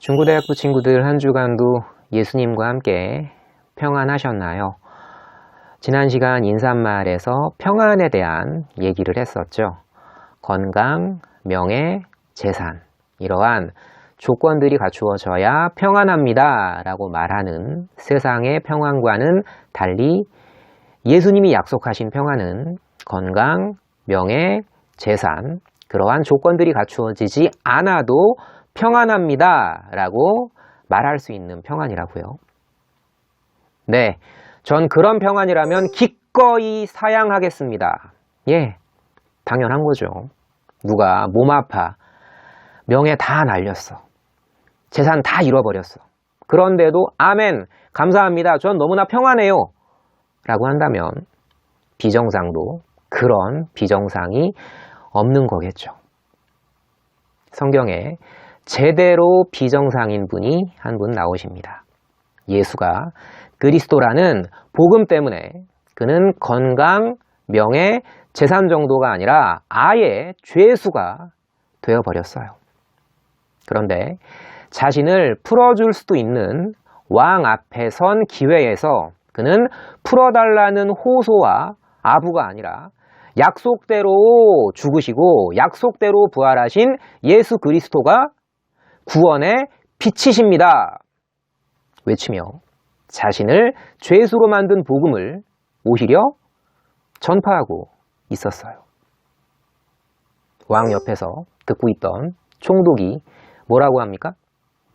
중고대학부 친구들 한 주간도 예수님과 함께 평안하셨나요? 지난 시간 인사말에서 평안에 대한 얘기를 했었죠. 건강, 명예, 재산 이러한 조건들이 갖추어져야 평안합니다 라고 말하는 세상의 평안과는 달리 예수님이 약속하신 평안은 건강, 명예, 재산 그러한 조건들이 갖추어지지 않아도 평안합니다 라고 말할 수 있는 평안이라고요. 네, 전 그런 평안이라면 기꺼이 사양하겠습니다. 예, 당연한 거죠. 누가 몸 아파, 명예 다 날렸어, 재산 다 잃어버렸어. 그런데도 아멘, 감사합니다, 전 너무나 평안해요 라고 한다면 비정상도 그런 비정상이 없는 거겠죠. 성경에 제대로 비정상인 분이 한 분 나오십니다. 예수가 그리스도라는 복음 때문에 그는 건강, 명예, 재산 정도가 아니라 아예 죄수가 되어버렸어요. 그런데 자신을 풀어줄 수도 있는 왕 앞에 선 기회에서 그는 풀어달라는 호소와 아부가 아니라 약속대로 죽으시고 약속대로 부활하신 예수 그리스도가 구원의 빛이십니다 외치며 자신을 죄수로 만든 복음을 오히려 전파하고 있었어요. 왕 옆에서 듣고 있던 총독이 뭐라고 합니까?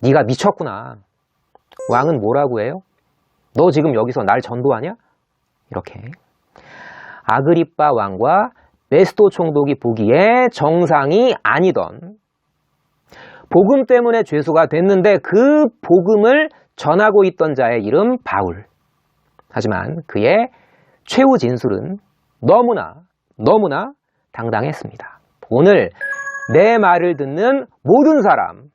네가 미쳤구나. 왕은 뭐라고 해요? 너 지금 여기서 날 전도하냐? 이렇게 아그리빠 왕과 베스토 총독이 보기에 정상이 아니던 복음 때문에 죄수가 됐는데 그 복음을 전하고 있던 자의 이름 바울. 하지만 그의 최후 진술은 너무나 당당했습니다. 오늘 내 말을 듣는 모든 사람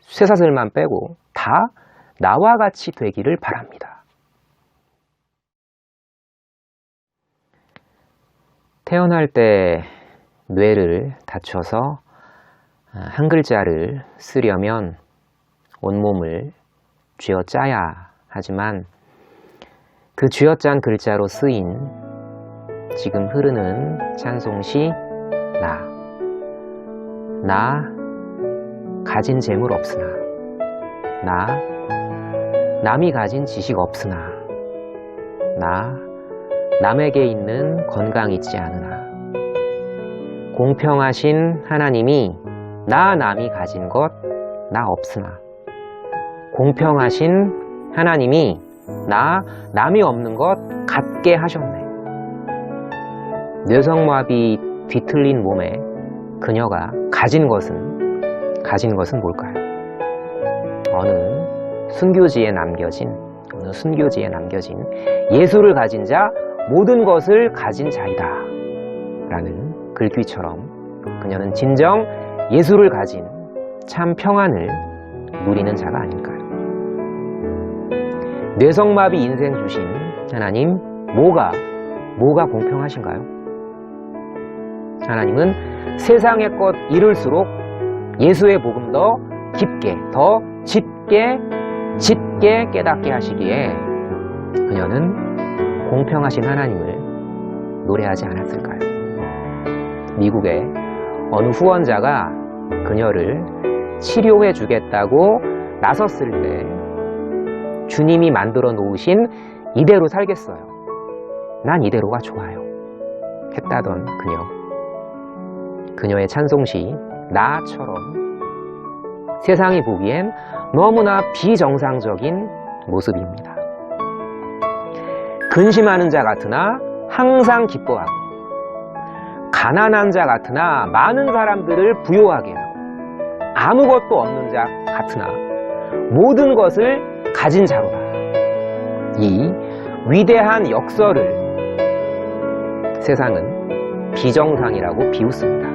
쇠사슬만 빼고 다 나와 같이 되기를 바랍니다. 태어날 때 뇌를 다쳐서 한 글자를 쓰려면 온몸을 쥐어짜야 하지만 그 쥐어짠 글자로 쓰인 지금 흐르는 찬송시 나 가진 재물 없으나 나 남이 가진 지식 없으나 나 남에게 있는 건강 있지 않으나 공평하신 하나님이 나 남이 가진 것 나 없으나 공평하신 하나님이 나 남이 없는 것 갖게 하셨네. 뇌성마비 뒤틀린 몸에 그녀가 가진 것은 뭘까요? 어느 순교지에 남겨진 예수를 가진 자 모든 것을 가진 자이다 라는 글귀처럼 그녀는 진정 예수를 가진 참 평안을 누리는 자가 아닐까요? 뇌성마비 인생 주신 하나님 뭐가 공평하신가요? 하나님은 세상의 것 잃을수록 예수의 복음 더 깊게 더 짙게 깨닫게 하시기에 그녀는 공평하신 하나님을 노래하지 않았을까요? 미국의 어느 후원자가 그녀를 치료해 주겠다고 나섰을 때 주님이 만들어 놓으신 이대로 살겠어요. 난 이대로가 좋아요. 했다던 그녀의 찬송시 나처럼 세상이 보기엔 너무나 비정상적인 모습입니다. 근심하는 자 같으나 항상 기뻐하고 가난한 자 같으나 많은 사람들을 부요하게 하고 아무것도 없는 자 같으나 모든 것을 가진 자로다. 이 위대한 역설을 세상은 비정상이라고 비웃습니다.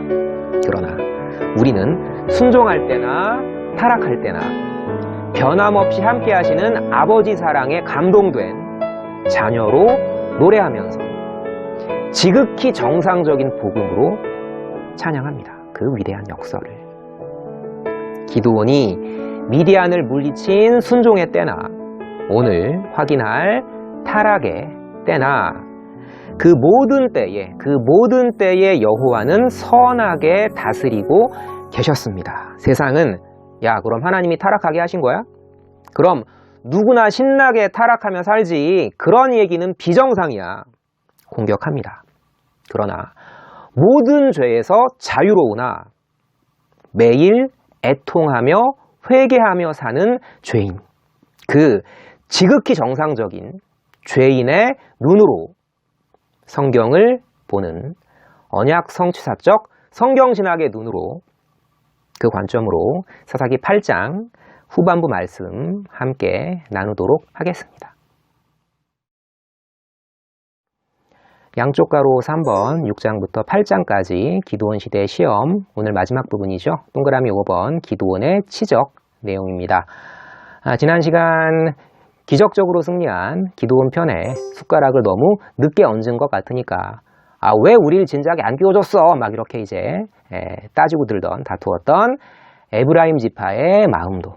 그러나 우리는 순종할 때나 타락할 때나 변함없이 함께 하시는 아버지 사랑에 감동된 자녀로 노래하면서 지극히 정상적인 복음으로 찬양합니다. 그 위대한 역설을. 기드온이 미디안을 물리친 순종의 때나 오늘 확인할 타락의 때나 그 모든 때에 여호와는 선하게 다스리고 계셨습니다. 세상은 야, 그럼 하나님이 타락하게 하신 거야? 그럼 누구나 신나게 타락하며 살지. 그런 얘기는 비정상이야. 공격합니다. 그러나 모든 죄에서 자유로우나 매일 애통하며 회개하며 사는 죄인, 그 지극히 정상적인 죄인의 눈으로 성경을 보는 언약 성취사적 성경신학의 눈으로, 그 관점으로 사사기 8장 후반부 말씀 함께 나누도록 하겠습니다. 양쪽 가로 3번 6장부터 8장까지 기드온 시대의 시험, 오늘 마지막 부분이죠. 동그라미 5번 기드온의 치적 내용입니다. 지난 시간 기적적으로 승리한 기드온 편에 숟가락을 너무 늦게 얹은 것 같으니까 왜 우리를 진작에 안 끼워줬어? 막 이렇게 이제 따지고 들던, 다투었던 에브라임 지파의 마음도,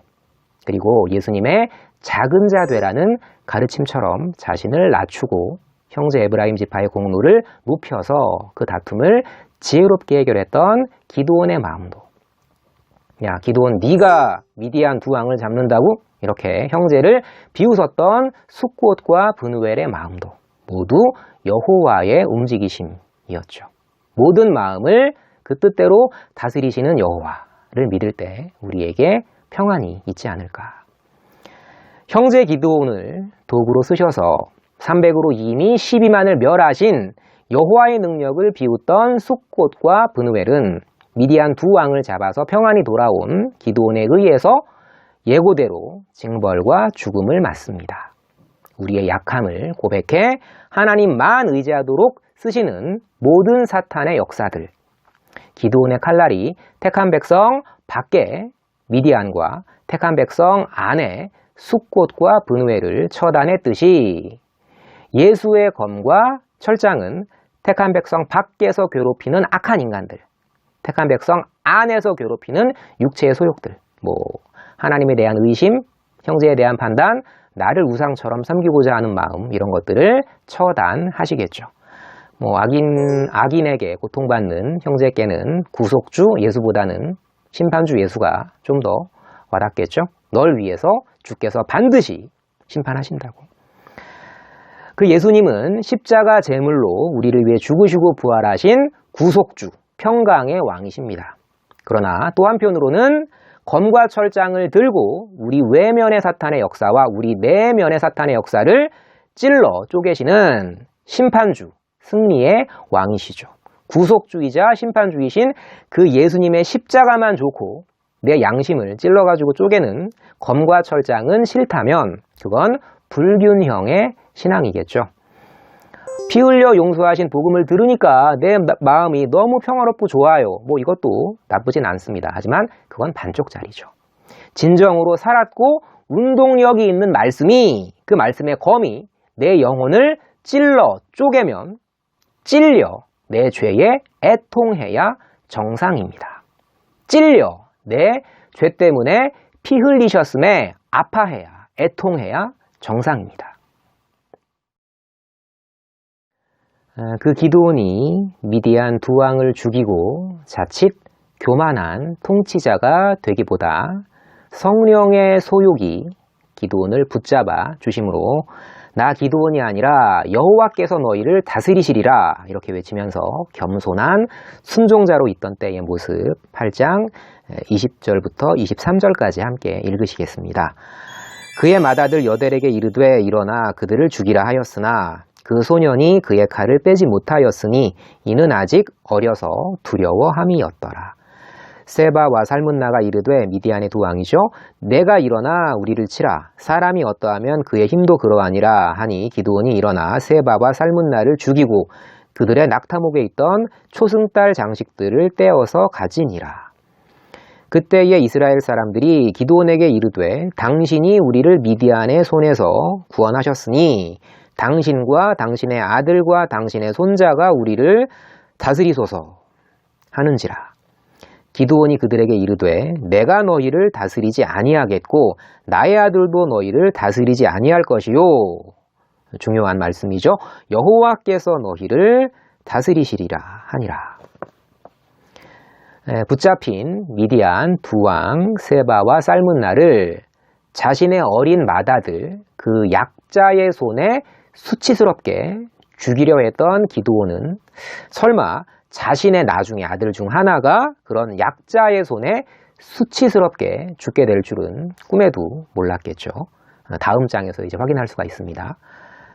그리고 예수님의 작은 자 되라는 가르침처럼 자신을 낮추고 형제 에브라임 지파의 공로를 높여서 그 다툼을 지혜롭게 해결했던 기드온의 마음도, 야 기드온 네가 미디안 두 왕을 잡는다고? 이렇게 형제를 비웃었던 숫꽃과 브누엘의 마음도 모두 여호와의 움직이심이었죠. 모든 마음을 그 뜻대로 다스리시는 여호와를 믿을 때 우리에게 평안이 있지 않을까. 형제 기드온을 도구로 쓰셔서 300으로 이미 12만을 멸하신 여호와의 능력을 비웃던 숫꽃과 브누엘은 미디안 두 왕을 잡아서 평안이 돌아온 기드온에 의해서 예고대로 징벌과 죽음을 맞습니다. 우리의 약함을 고백해 하나님만 의지하도록 쓰시는 모든 사탄의 역사들, 기드온의 칼날이 택한 백성 밖에 미디안과 택한 백성 안에 숫꽃과 브누엘을 처단했듯이 예수의 검과 철장은 택한 백성 밖에서 괴롭히는 악한 인간들, 택한 백성 안에서 괴롭히는 육체의 소욕들, 하나님에 대한 의심, 형제에 대한 판단, 나를 우상처럼 섬기고자 하는 마음, 이런 것들을 처단하시겠죠. 악인에게 고통받는 형제께는 구속주 예수보다는 심판주 예수가 좀 더 와닿겠죠. 널 위해서 주께서 반드시 심판하신다고. 그 예수님은 십자가 제물로 우리를 위해 죽으시고 부활하신 구속주, 평강의 왕이십니다. 그러나 또 한편으로는 검과 철장을 들고 우리 외면의 사탄의 역사와 우리 내면의 사탄의 역사를 찔러 쪼개시는 심판주, 승리의 왕이시죠. 구속주이자 심판주이신 그 예수님의 십자가만 좋고 내 양심을 찔러가지고 쪼개는 검과 철장은 싫다면 그건 불균형의 신앙이겠죠. 피 흘려 용서하신 복음을 들으니까 내 마음이 너무 평화롭고 좋아요. 이것도 나쁘진 않습니다. 하지만 그건 반쪽짜리죠. 진정으로 살았고 운동력이 있는 말씀이, 그 말씀의 검이 내 영혼을 찔러 쪼개면 찔려 내 죄에 애통해야 정상입니다. 찔려 내 죄 때문에 피 흘리셨음에 아파해야, 애통해야 정상입니다. 그 기드온이 미디안 두 왕을 죽이고 자칫 교만한 통치자가 되기보다 성령의 소욕이 기드온을 붙잡아 주심으로 나 기드온이 아니라 여호와께서 너희를 다스리시리라 이렇게 외치면서 겸손한 순종자로 있던 때의 모습 8장 20절부터 23절까지 함께 읽으시겠습니다. 그의 맏아들 여델에게 이르되 일어나 그들을 죽이라 하였으나 그 소년이 그의 칼을 빼지 못하였으니 이는 아직 어려서 두려워함이었더라. 세바와 살문나가 이르되 미디안의 두 왕이죠. 내가 일어나 우리를 치라. 사람이 어떠하면 그의 힘도 그러하니라 하니 기드온이 일어나 세바와 살문나를 죽이고 그들의 낙타목에 있던 초승달 장식들을 떼어서 가지니라. 그때에 이스라엘 사람들이 기드온에게 이르되 당신이 우리를 미디안의 손에서 구원하셨으니 당신과 당신의 아들과 당신의 손자가 우리를 다스리소서 하는지라. 기드온이 그들에게 이르되 내가 너희를 다스리지 아니하겠고 나의 아들도 너희를 다스리지 아니할 것이요. 중요한 말씀이죠. 여호와께서 너희를 다스리시리라 하니라. 붙잡힌 미디안 두 왕 세바와 살문나를 자신의 어린 맏아들 그 약자의 손에 수치스럽게 죽이려 했던 기드온은 설마 자신의 나중의 아들 중 하나가 그런 약자의 손에 수치스럽게 죽게 될 줄은 꿈에도 몰랐겠죠. 다음 장에서 이제 확인할 수가 있습니다.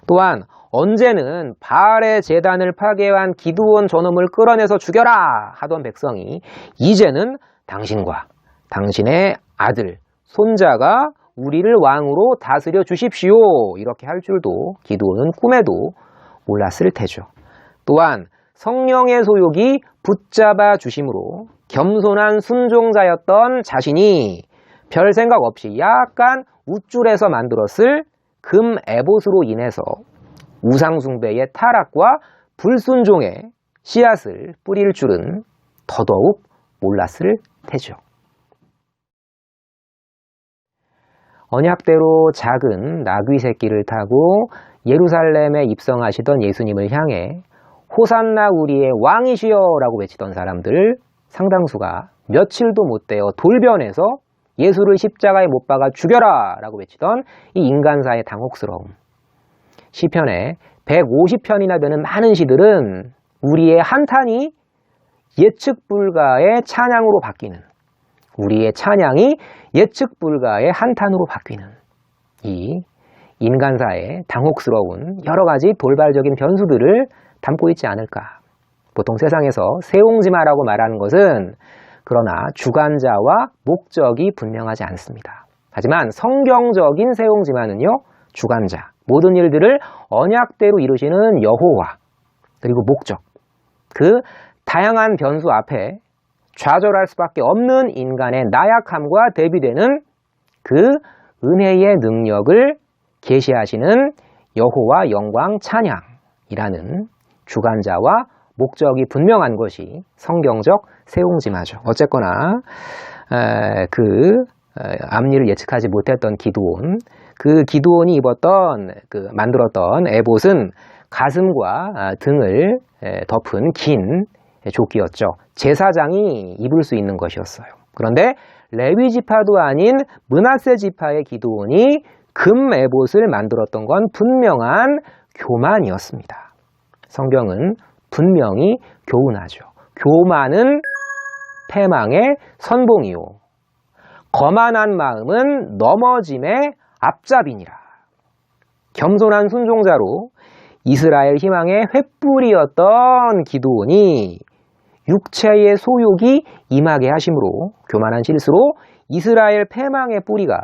또한 언제는 바알의 제단을 파괴한 기드온 저놈을 끌어내서 죽여라 하던 백성이 이제는 당신과 당신의 아들, 손자가 우리를 왕으로 다스려 주십시오 이렇게 할 줄도 기드온은 꿈에도 몰랐을 테죠. 또한 성령의 소욕이 붙잡아 주심으로 겸손한 순종자였던 자신이 별 생각 없이 약간 우쭐해서 만들었을 금 에봇으로 인해서 우상숭배의 타락과 불순종의 씨앗을 뿌릴 줄은 더더욱 몰랐을 테죠. 언약대로 작은 나귀 새끼를 타고 예루살렘에 입성하시던 예수님을 향해 호산나 우리의 왕이시여 라고 외치던 사람들 상당수가 며칠도 못 되어 돌변해서 예수를 십자가에 못 박아 죽여라 라고 외치던 이 인간사의 당혹스러움. 시편에 150편이나 되는 많은 시들은 우리의 한탄이 예측 불가의 찬양으로 바뀌는, 우리의 찬양이 예측 불가의 한탄으로 바뀌는 이 인간사의 당혹스러운 여러 가지 돌발적인 변수들을 담고 있지 않을까. 보통 세상에서 세옹지마라고 말하는 것은 그러나 주관자와 목적이 분명하지 않습니다. 하지만 성경적인 세옹지마는요, 주관자, 모든 일들을 언약대로 이루시는 여호와, 그리고 목적, 그 다양한 변수 앞에 좌절할 수밖에 없는 인간의 나약함과 대비되는 그 은혜의 능력을 계시하시는 여호와 영광 찬양이라는 주관자와 목적이 분명한 것이 성경적 세옹지마죠. 어쨌거나 앞니를 예측하지 못했던 기드온, 그 기드온이 입었던 만들었던 에봇은 가슴과 등을 덮은 긴 조끼였죠. 제사장이 입을 수 있는 것이었어요. 그런데 레위 지파도 아닌 므낫세 지파의 기드온이 금 에봇을 만들었던 건 분명한 교만이었습니다. 성경은 분명히 교훈하죠. 교만은 패망의 선봉이요, 거만한 마음은 넘어짐의 앞잡이니라. 겸손한 순종자로 이스라엘 희망의 횃불이었던 기드온이 육체의 소욕이 임하게 하심으로 교만한 실수로 이스라엘 패망의 뿌리가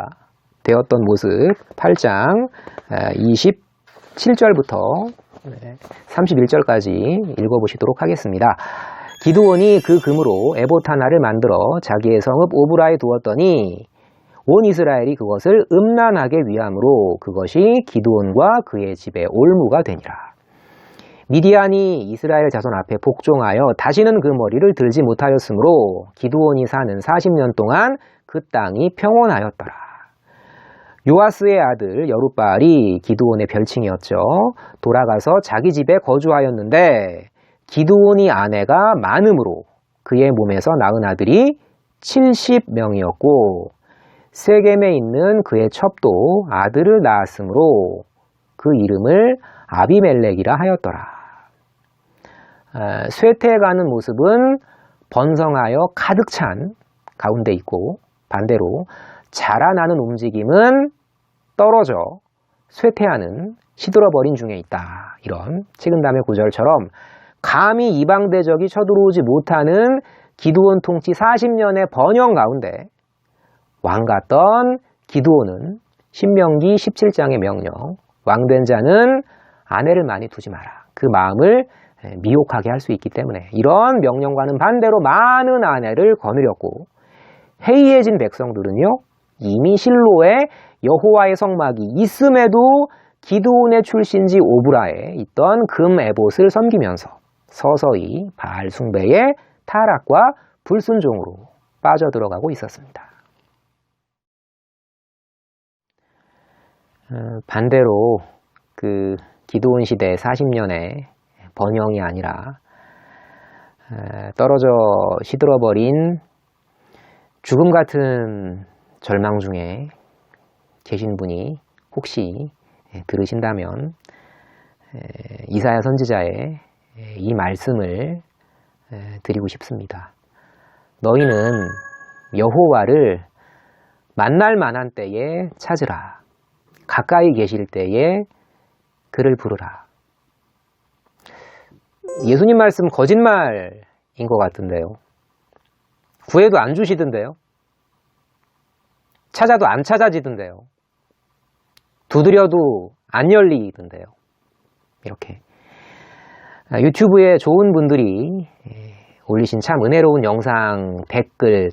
되었던 모습 8장 27절부터 31절까지 읽어보시도록 하겠습니다. 기드온이 그 금으로 에봇 하나를 만들어 자기의 성읍 오브라에 두었더니 온 이스라엘이 그것을 음란하게 위함으로 그것이 기드온과 그의 집의 올무가 되니라. 미디안이 이스라엘 자손 앞에 복종하여 다시는 그 머리를 들지 못하였으므로 기드온이 사는 40년 동안 그 땅이 평온하였더라. 요아스의 아들 여룻바알이 기드온의 별칭이었죠. 돌아가서 자기 집에 거주하였는데 기드온이 아내가 많음으로 그의 몸에서 낳은 아들이 70명이었고 세겜에 있는 그의 첩도 아들을 낳았으므로 그 이름을 아비멜렉이라 하였더라. 쇠퇴해가는 모습은 번성하여 가득 찬 가운데 있고, 반대로 자라나는 움직임은 떨어져 쇠퇴하는 시들어버린 중에 있다. 이런 식은담의 구절처럼 감히 이방 대적이 쳐들어오지 못하는 기드온 통치 40년의 번영 가운데 왕 같던 기드온은 신명기 17장의 명령, 왕된 자는 아내를 많이 두지 마라. 그 마음을 미혹하게 할 수 있기 때문에 이런 명령과는 반대로 많은 아내를 거느렸고, 해이해진 백성들은요, 이미 실로에 여호와의 성막이 있음에도 기드온의 출신지 오브라에 있던 금 에봇을 섬기면서 서서히 바알 숭배의 타락과 불순종으로 빠져들어가고 있었습니다. 반대로 그 기드온 시대 40년의 번영이 아니라 떨어져 시들어버린 죽음 같은 절망 중에 계신 분이 혹시 들으신다면 이사야 선지자의 이 말씀을 드리고 싶습니다. 너희는 여호와를 만날 만한 때에 찾으라. 가까이 계실 때에 그를 부르라. 예수님 말씀 거짓말인 것 같은데요. 구해도 안 주시던데요. 찾아도 안 찾아지던데요. 두드려도 안 열리던데요. 이렇게 유튜브에 좋은 분들이 올리신 참 은혜로운 영상 댓글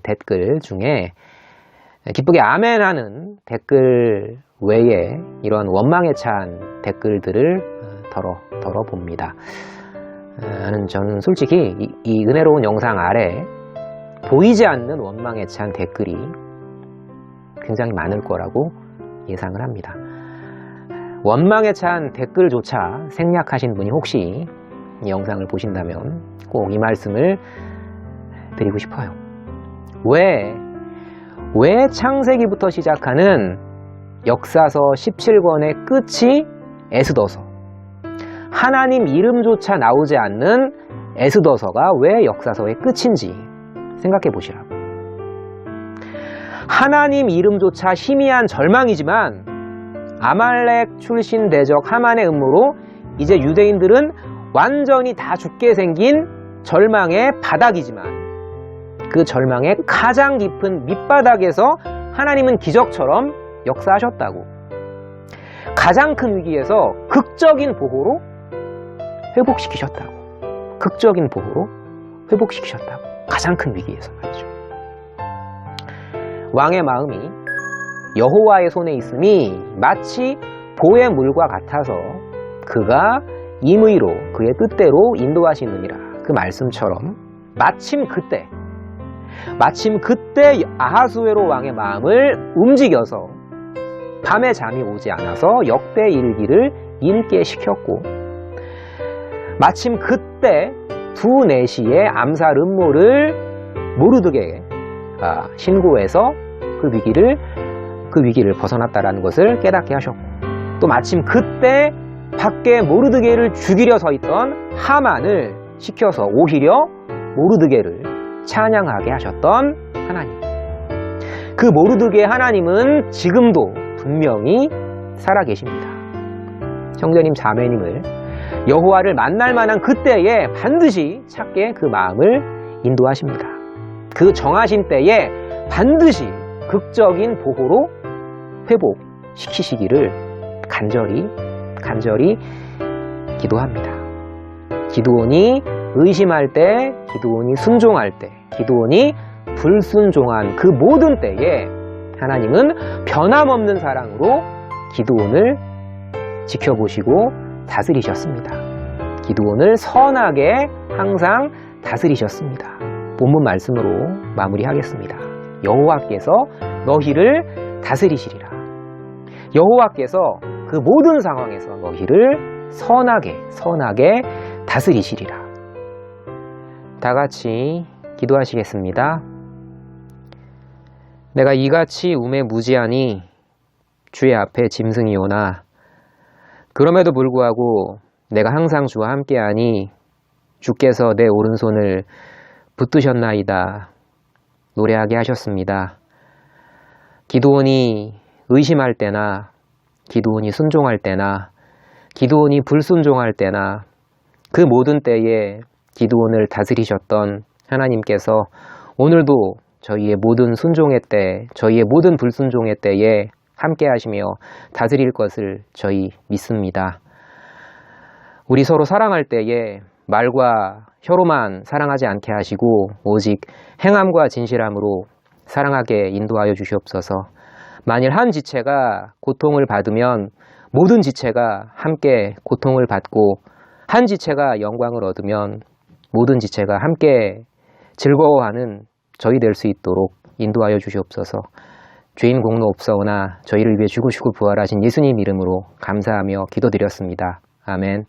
중에 기쁘게 아멘 하는 댓글 외에 이런 원망에 찬 댓글들을 덜어 봅니다. 저는 솔직히 이 은혜로운 영상 아래 보이지 않는 원망에 찬 댓글이 굉장히 많을 거라고 예상을 합니다. 원망에 찬 댓글조차 생략하신 분이 혹시 이 영상을 보신다면 꼭 이 말씀을 드리고 싶어요. 왜 창세기부터 시작하는 역사서 17권의 끝이 에스더서, 하나님 이름조차 나오지 않는 에스더서가 왜 역사서의 끝인지 생각해 보시라고. 하나님 이름조차 희미한 절망이지만 아말렉 출신 대적 하만의 음모로 이제 유대인들은 완전히 다 죽게 생긴 절망의 바닥이지만 그 절망의 가장 깊은 밑바닥에서 하나님은 기적처럼 역사하셨다고. 가장 큰 위기에서 극적인 보호로 회복시키셨다고. 극적인 보호로 회복시키셨다고. 가장 큰 위기에서 말이죠. 왕의 마음이 여호와의 손에 있음이 마치 보의 물과 같아서 그가 임의로 그의 뜻대로 인도하시느니라. 그 말씀처럼 마침 그때 아하수에로 왕의 마음을 움직여서 밤에 잠이 오지 않아서 역대 일기를 읽게 시켰고, 마침 그때 두 내시의 암살 음모를 모르드게에 신고해서 그 위기를 벗어났다라는 것을 깨닫게 하셨고, 또 마침 그때 밖에 모르드게를 죽이려 서 있던 하만을 시켜서 오히려 모르드게를 찬양하게 하셨던 하나님. 그 모르드게 하나님은 지금도 분명히 살아계십니다. 형제님 자매님을 여호와를 만날 만한 그때에 반드시 찾게 그 마음을 인도하십니다. 그 정하신 때에 반드시 극적인 보호로 회복시키시기를 간절히 기도합니다. 기드온이 의심할 때, 기드온이 순종할 때, 기드온이 불순종한 그 모든 때에 하나님은 변함없는 사랑으로 기드온을 지켜보시고 다스리셨습니다. 기드온을 선하게 항상 다스리셨습니다. 본문 말씀으로 마무리하겠습니다. 여호와께서 너희를 다스리시리라. 여호와께서 그 모든 상황에서 너희를 선하게 다스리시리라. 다 같이 기도하시겠습니다. 내가 이같이 우매무지하니 주의 앞에 짐승이오나 그럼에도 불구하고 내가 항상 주와 함께하니 주께서 내 오른손을 붙드셨나이다 노래하게 하셨습니다. 기드온이 의심할 때나, 기드온이 순종할 때나, 기드온이 불순종할 때나, 그 모든 때에 기드온을 다스리셨던 하나님께서 오늘도 저희의 모든 순종의 때, 저희의 모든 불순종의 때에 함께 하시며 다스릴 것을 저희 믿습니다. 우리 서로 사랑할 때에 말과 혀로만 사랑하지 않게 하시고 오직 행함과 진실함으로 사랑하게 인도하여 주시옵소서. 만일 한 지체가 고통을 받으면 모든 지체가 함께 고통을 받고, 한 지체가 영광을 얻으면 모든 지체가 함께 즐거워하는 저희 될 수 있도록 인도하여 주시옵소서. 죄인 공로 없사오나 저희를 위해 죽으시고 부활하신 예수님 이름으로 감사하며 기도드렸습니다. 아멘.